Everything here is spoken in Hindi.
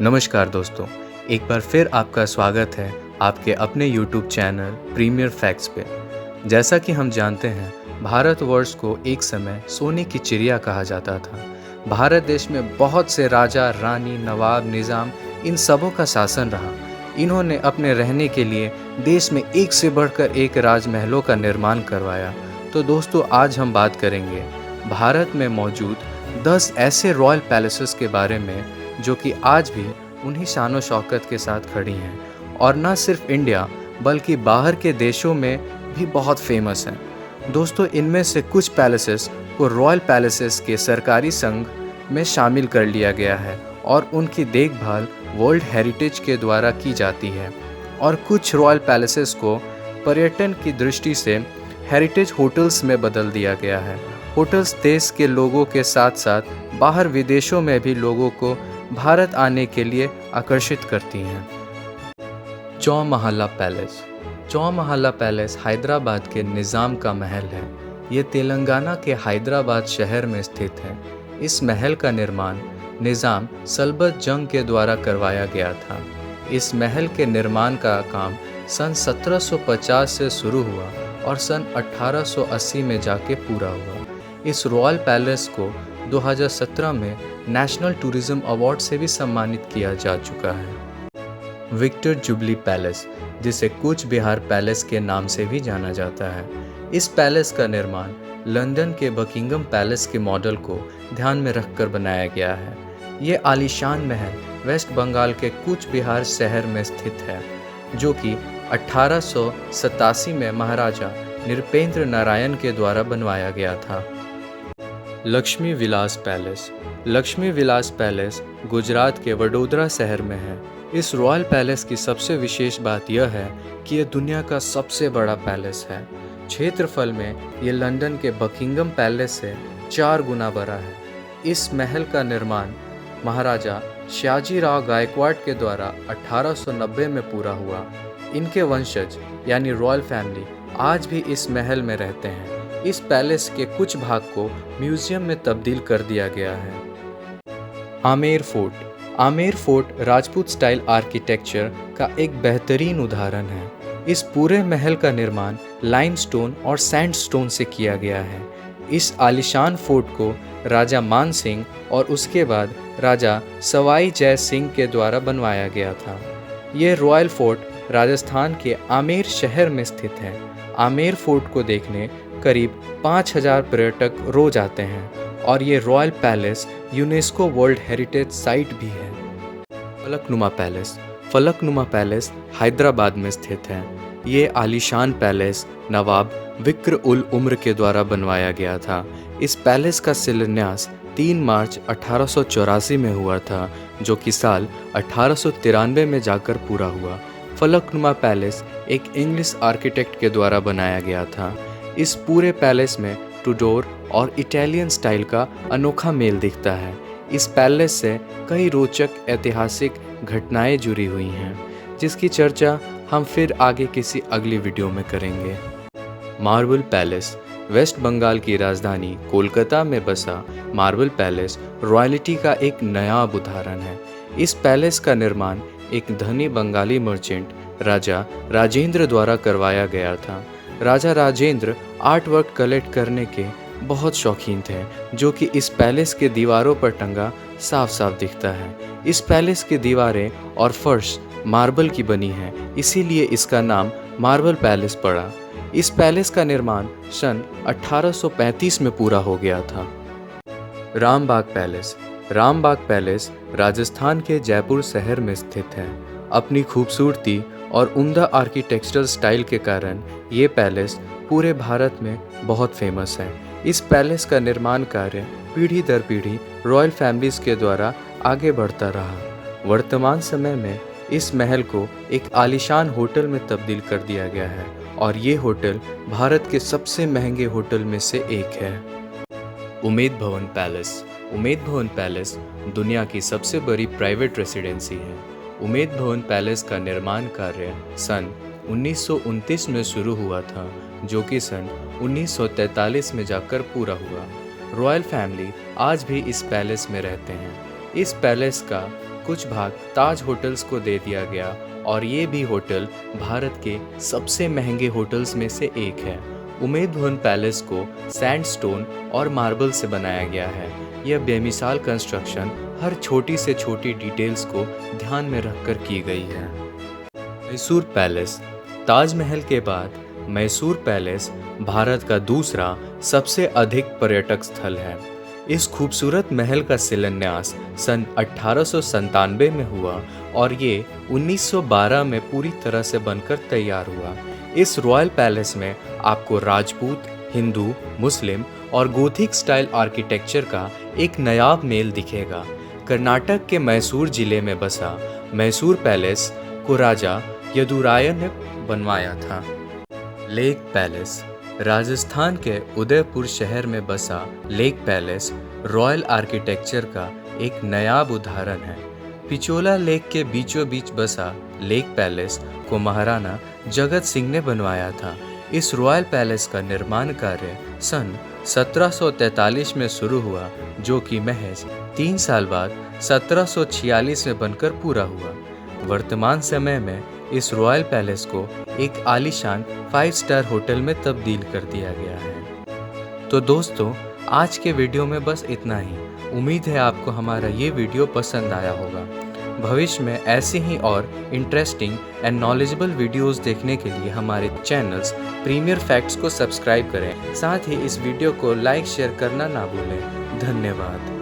नमस्कार दोस्तों, एक बार फिर आपका स्वागत है आपके अपने YouTube चैनल प्रीमियर फैक्ट्स पे। जैसा कि हम जानते हैं, भारतवर्ष को एक समय सोने की चिड़िया कहा जाता था। भारत देश में बहुत से राजा, रानी, नवाब, निज़ाम इन सबों का शासन रहा। इन्होंने अपने रहने के लिए देश में एक से बढ़कर एक राजमहलों का निर्माण करवाया। तो दोस्तों, आज हम बात करेंगे भारत में मौजूद 10 ऐसे रॉयल पैलेसेस के बारे में जो कि आज भी उन्हीं शानो शौकत के साथ खड़ी हैं और न सिर्फ इंडिया बल्कि बाहर के देशों में भी बहुत फेमस हैं। दोस्तों, इनमें से कुछ पैलेसेस को रॉयल पैलेसेस के सरकारी संघ में शामिल कर लिया गया है और उनकी देखभाल वर्ल्ड हेरिटेज के द्वारा की जाती है, और कुछ रॉयल पैलेसेस को पर्यटन की दृष्टि से हेरिटेज होटल्स में बदल दिया गया है। होटल्स देश के लोगों के साथ साथ बाहर विदेशों में भी लोगों को भारत आने के लिए आकर्षित करती हैं। चौमहला पैलेस। चौमहला पैलेस हैदराबाद के निज़ाम का महल है। ये तेलंगाना के हैदराबाद शहर में स्थित है। इस महल का निर्माण निज़ाम सल्बत जंग के द्वारा करवाया गया था। इस महल के निर्माण का काम सन 1750 से शुरू हुआ और सन 1880 में जाके पूरा हुआ। इस रॉयल पैलेस को 2017 में नेशनल टूरिज्म अवार्ड से भी सम्मानित किया जा चुका है। विक्टर जुबली पैलेस, जिसे कूच बिहार पैलेस के नाम से भी जाना जाता है। इस पैलेस का निर्माण लंदन के बकिंगम पैलेस के मॉडल को ध्यान में रखकर बनाया गया है। ये आलीशान महल वेस्ट बंगाल के कूच बिहार शहर में स्थित है, जो कि 1887 में महाराजा नृपेंद्र नारायण के द्वारा बनवाया गया था। लक्ष्मी विलास पैलेस। लक्ष्मी विलास पैलेस गुजरात के वडोदरा शहर में है। इस रॉयल पैलेस की सबसे विशेष बात यह है कि यह दुनिया का सबसे बड़ा पैलेस है। क्षेत्रफल में ये लंदन के बकिंगम पैलेस से 4 गुना बड़ा है। इस महल का निर्माण महाराजा श्याजीराव गायकवाड़ के द्वारा 1890 में पूरा हुआ। इनके वंशज यानी रॉयल फैमिली आज भी इस महल में रहते हैं। इस पैलेस के कुछ भाग को म्यूजियम में तब्दील कर दिया गया है। Amer fort. Amer fort Rajput style architecture का एक बेहतरीन उदाहरण है। इस पूरे महल का निर्माण लाइमस्टोन और सैंडस्टोन से किया गया है। इस आलीशान फोर्ट को राजा मान सिंह और उसके बाद राजा सवाई जय सिंह के द्वारा बनवाया गया था। यह रॉयल फोर्ट राजस्थान के आमेर शहर में स्थित है। आमेर फोर्ट को देखने करीब 5000 पर्यटक रोज आते हैं और ये royal palace UNESCO world heritage site भी है। फलकनुमा पैलेस। फलकनुमा पैलेस हैदराबाद में स्थित है। ये आलीशान पैलेस नवाब विक्र उल उम्र के द्वारा बनवाया गया था। इस पैलेस का शिलान्यास 3 मार्च 1884 में हुआ था, जो कि साल 1893 में जाकर पूरा हुआ। फलकनुमा पैलेस एक इंग्लिश आर्किटेक्ट के द्वारा बनाया गया था। इस पूरे पैलेस में टूडोर और इटालियन स्टाइल का अनोखा मेल दिखता है। इस पैलेस से कई रोचक ऐतिहासिक घटनाएं जुड़ी हुई हैं, जिसकी चर्चा हम फिर आगे किसी अगली वीडियो में करेंगे। Marble palace. वेस्ट बंगाल की राजधानी कोलकाता में बसा मार्बल पैलेस रॉयल्टी का एक नयाब उदाहरण है। इस पैलेस का निर्माण एक धनी बंगाली मर्चेंट राजा राजेंद्र द्वारा करवाया गया था। राजा राजेंद्र आर्ट वर्क कलेक्ट करने के बहुत शौकीन थे, जो कि इस पैलेस के दीवारों पर टंगा साफ साफ दिखता है। इस पैलेस की दीवारें और फर्श मार्बल की बनी है, इसीलिए इसका नाम मार्बल पैलेस पड़ा। इस पैलेस का निर्माण सन 1835 में पूरा हो गया था। रामबाग पैलेस। रामबाग पैलेस राजस्थान के जयपुर शहर में स्थित है। अपनी खूबसूरती और उम्दा आर्किटेक्चरल स्टाइल के कारण ये पैलेस पूरे भारत में बहुत फेमस है। इस पैलेस का निर्माण कार्य पीढ़ी दर पीढ़ी रॉयल फैमिलीज के द्वारा आगे बढ़ता रहा। वर्तमान समय में इस महल को एक आलीशान होटल में तब्दील कर दिया गया है और ये होटल भारत के सबसे महंगे होटल में से एक है। उमेद भवन पैलेस। उमेद भवन पैलेस दुनिया की सबसे बड़ी प्राइवेट रेसिडेंसी है। उमेद भवन पैलेस का निर्माण कार्य सन 1929 में शुरू हुआ था, जो कि सन 1943 में जाकर पूरा हुआ। रॉयल फैमिली आज भी इस पैलेस में रहते हैं। इस पैलेस का कुछ भाग ताज होटल्स को दे दिया गया और ये भी होटल भारत के सबसे महंगे होटल्स में से एक है। उमेद भवन पैलेस को सैंडस्टोन और मार्बल से बनाया गया है। यह बेमिसाल कंस्ट्रक्शन हर छोटी से छोटी डिटेल्स को ध्यान में रखकर की गई है। मैसूर पैलेस। ताजमहल के बाद मैसूर पैलेस भारत का दूसरा सबसे अधिक पर्यटक स्थल है। इस खूबसूरत महल का शिलान्यास सन 1897 में हुआ और ये 1912 में पूरी तरह से बनकर तैयार हुआ। इस रॉयल पैलेस में आपको राजपूत, हिंदू, मुस्लिम और गोथिक स्टाइल आर्किटेक्चर का एक नायाब मेल दिखेगा। कर्नाटक के मैसूर जिले में बसा मैसूर पैलेस को राजा यदुराय ने बनवाया था। Lake palace. राजस्थान के उदयपुर शहर में बसा लेक पैलेस रॉयल आर्किटेक्चर का एक नायाब उदाहरण है। पिचोला लेक के बीचों बीच बसा लेक पैलेस को महाराणा जगत सिंह ने बनवाया था। इस रॉयल पैलेस का निर्माण कार्य सन 1743 में शुरू हुआ, जो कि महज 3 साल बाद 1746 में बनकर पूरा हुआ। वर्तमान समय में इस रॉयल पैलेस को एक आलीशान 5 स्टार होटल में तब्दील कर दिया गया है। तो दोस्तों, आज के वीडियो में बस इतना ही। उम्मीद है आपको हमारा ये वीडियो पसंद आया होगा। भविष्य में ऐसे ही और इंटरेस्टिंग एंड नॉलेजेबल वीडियोस देखने के लिए हमारे चैनल्स प्रीमियर फैक्ट्स को सब्सक्राइब करें। साथ ही इस वीडियो को लाइक शेयर करना ना भूलें। धन्यवाद।